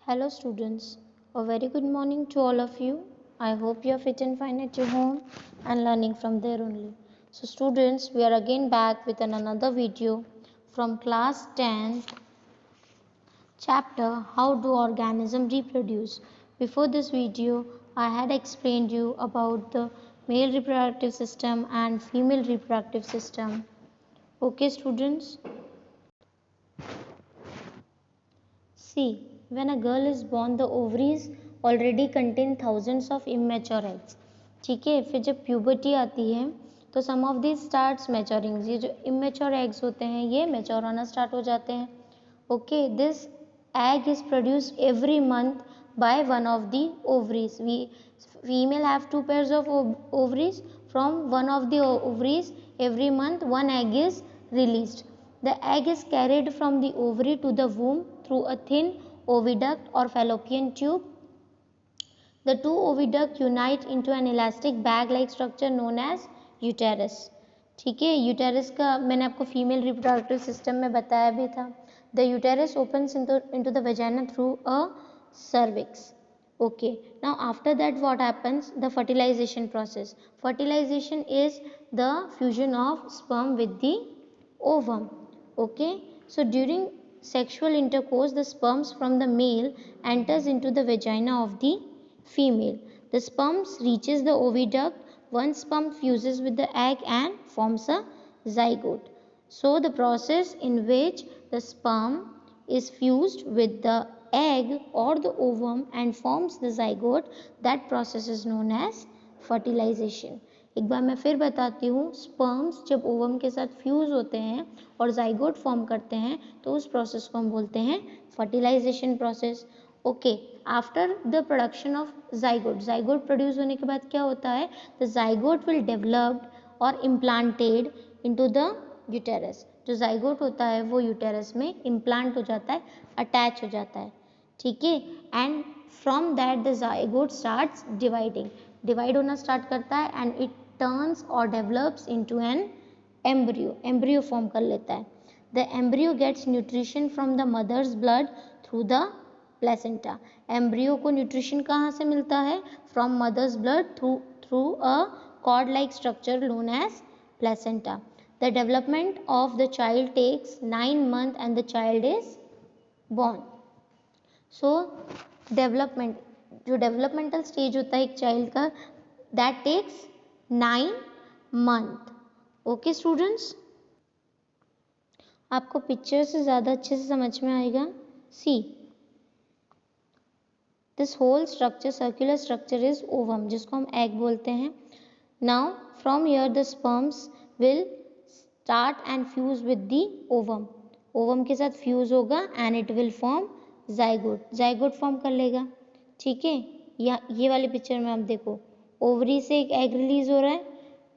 Hello students, a very good morning to all of you. I hope you are fit and fine at your home and learning from there only. So students, we are again back with another video from class 10 chapter How do organisms reproduce. Before this video, I had explained you about the male reproductive system and female reproductive system. Okay students? See, when a girl is born, the ovaries already contain thousands of immature eggs. ठीक है, फिर जब puberty आती है तो सम of this starts maturing. ये जो immature eggs होते हैं ये मैच्योर होना स्टार्ट हो जाते हैं. Okay, this egg is produced every month by one of the ovaries. Female have two pairs of ovaries. From one of the ovaries every month one egg is released. The egg is carried from the ovary to the womb through a thin oviduct or fallopian tube. The two oviduct unite into an elastic bag-like structure known as uterus. ठीक है, uterus का मैंने आपको female reproductive system में बताया भी था. The uterus opens into the vagina through a cervix. Okay, now after that what happens? The fertilization process. Fertilization is the fusion of sperm with the ovum. Okay, so during sexual intercourse the sperms from the male enters into the vagina of the female. The sperms reaches the oviduct. One sperm fuses with the egg and forms a zygote. So the process in which the sperm is fused with the egg or the ovum and forms the zygote, that process is known as fertilization. एक बार मैं फिर बताती हूँ, sperms जब ovum के साथ fuse होते हैं और जाइगोट फॉर्म करते हैं तो उस प्रोसेस को हम बोलते हैं fertilisation process. Okay, after the production of zygote produce होने के बाद क्या होता है? द जाइगोट विल डेवलप्ड और इम्प्लांटेड इनटू द यूटेरस. जो जाइगोट होता है वो यूटेरस में इम्प्लांट हो जाता है, अटैच हो जाता है. ठीक है, and from that the zygote starts divide होना स्टार्ट करता है एंड इट टर्न्स और develops into an embryo form कर लेता है. The embryo gets nutrition from the mother's blood through the placenta. Embryo को न्यूट्रिशन कहाँ से मिलता है? From mother's blood through a cord like structure known as placenta. The development of the child takes 9 months and the child is born. So development, जो developmental stage होता है एक child का, that takes 9 months. Okay students? आपको picture से ज़्यादा अच्छे से समझ में आएगा. See, this whole structure, circular structure is ovum, जिसको हम egg बोलते हैं. Now from here the sperms will start and fuse with the ovum. Ovum के साथ फ्यूज होगा and it will form zygote form कर लेगा. ठीक है, ये वाली पिक्चर में आप देखो, ओवरी से एक एग रिलीज हो रहा है,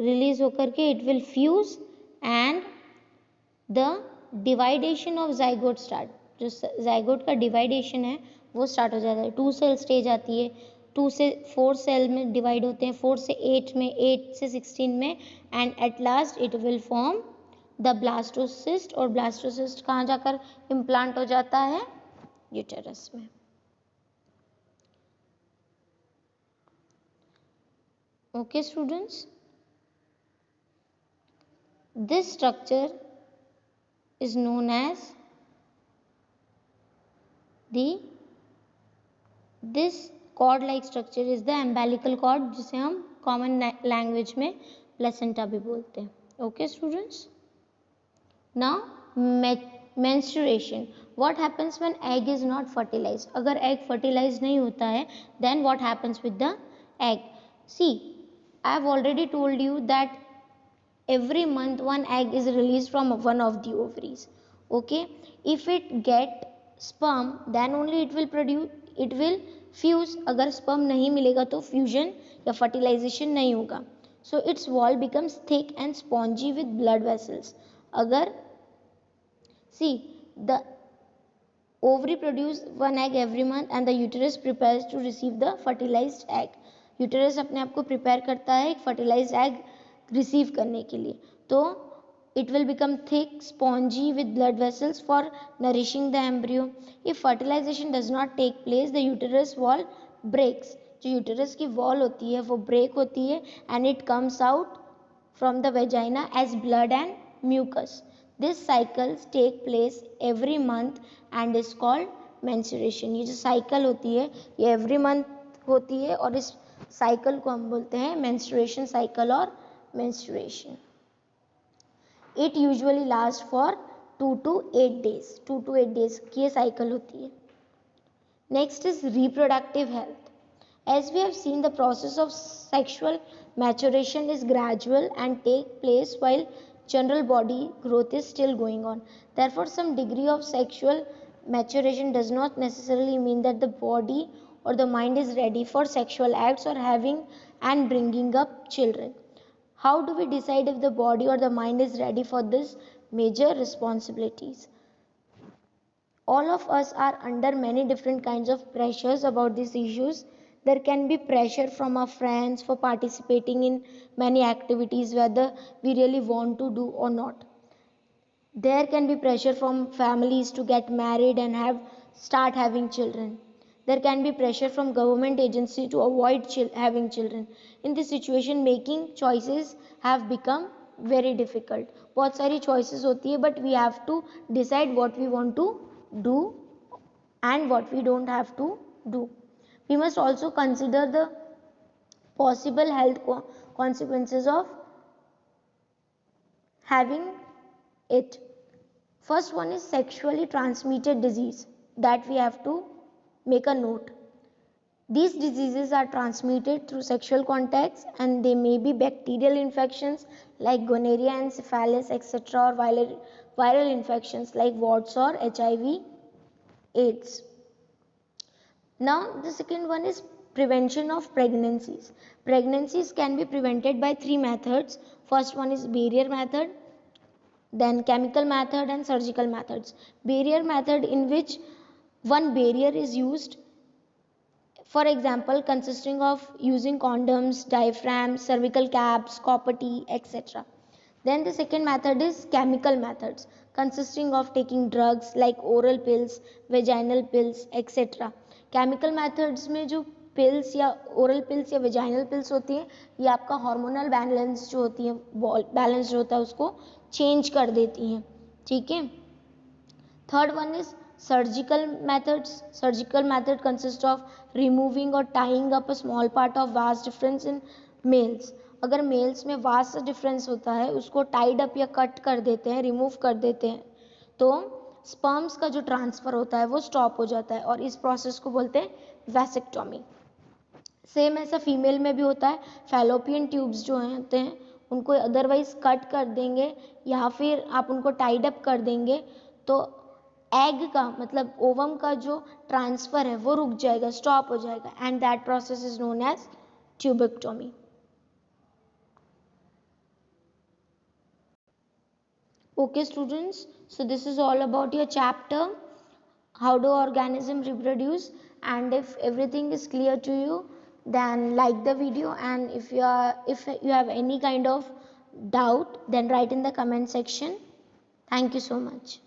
रिलीज होकर के it will fuse and the division of zygote start. जो zygote का डिवाइडेशन है वो स्टार्ट हो जाता है. 2 सेल स्टेज आती है, 2 से 4 सेल में डिवाइड होते हैं, 4 से 8 में, 8 से 16 में and at last it will form the blastocyst. और ब्लास्टोसिस्ट कहाँ जाकर इम्प्लांट हो जाता है? यूटेरस में. Okay students, this structure is known as this cord like structure is the umbilical cord, जिसे हम कॉमन लैंग्वेज में प्लेसेंटा भी बोलते हैं. Okay students, now menstruation. What happens when egg is not fertilized? अगर egg fertilized नहीं होता है then what happens with the egg? See, I have already told you that every month one egg is released from one of the ovaries. Okay, if it get sperm then only it will fuse. अगर sperm नहीं मिलेगा तो fusion या fertilization नहीं होगा. So its wall becomes thick and spongy with blood vessels. अगर see, the ovary produce one egg every month and the uterus prepares to receive the fertilized egg. Uterus अपने आप को प्रिपेयर करता है एक फर्टिलाइज्ड एग रिसीव करने के लिए. तो It will become thick, spongy with blood vessels for nourishing the embryo. If fertilization does not take place, the uterus wall breaks. जो यूटरस की वॉल होती है वो ब्रेक होती है and it comes out from the vagina as blood and mucus. This cycles take place every month and is called menstruation. ये जो cycle होती है ये every month होती है और इस साइकिल को हम बोलते हैं menstruation cycle और menstruation. It usually lasts for 2 to 8 days. 2 to 8 days की ये साइकिल होती है. Next is reproductive health. As we have seen, the process of sexual maturation is gradual and take place while general body growth is still going on. Therefore, some degree of sexual maturation does not necessarily mean that the body or the mind is ready for sexual acts or having and bringing up children. How do we decide if the body or the mind is ready for this major responsibilities? All of us are under many different kinds of pressures about these issues. There can be pressure from our friends for participating in many activities whether we really want to do or not. There can be pressure from families to get married and start having children. There can be pressure from government agency to avoid having children. In this situation, making choices have become very difficult. बहुत सारी choices होती है but we have to decide what we want to do and what we don't have to do. We must also consider the possible health consequences of having it. First one is sexually transmitted disease that we have to make a note. These diseases are transmitted through sexual contacts and they may be bacterial infections like gonorrhea, encephalitis, etc. or viral infections like warts or HIV AIDS. Now the second one is prevention of pregnancies. Pregnancies can be prevented by 3 methods. First one is barrier method, then chemical method and surgical methods. Barrier method in which one barrier is used, for example consisting of using condoms, diaphragms, cervical caps, copper T, etc. Then the second method is chemical methods consisting of taking drugs like oral pills, vaginal pills, etc. Chemical methods में जो pills या oral pills या vaginal pills होती हैं ये आपका hormonal balance जो होती है balance जो होता है उसको change कर देती हैं. ठीक है. Third one is surgical methods. Surgical method consists of removing or tying up a small part of vas difference in males. अगर मेल्स में वास्ट डिफरेंस होता है उसको टाइड अप या कट कर देते हैं, रिमूव कर देते हैं तो स्पर्म्स का जो ट्रांसफर होता है वो स्टॉप हो जाता है और इस प्रोसेस को बोलते हैं वैसेक्टोमी. सेम ऐसा फीमेल में भी होता है. फैलोपियन ट्यूब्स जो होते हैं उनको अदरवाइज कट कर देंगे या फिर आप उनको टाइड अप कर देंगे तो एग का मतलब ओवम का जो ट्रांसफर है वो रुक जाएगा, स्टॉप हो जाएगा and that process is known as tubectomy. Okay students, so this is all about your chapter how do organism reproduce, and if everything is clear to you then like the video, and if you have any kind of doubt then write in the comment section. Thank you so much.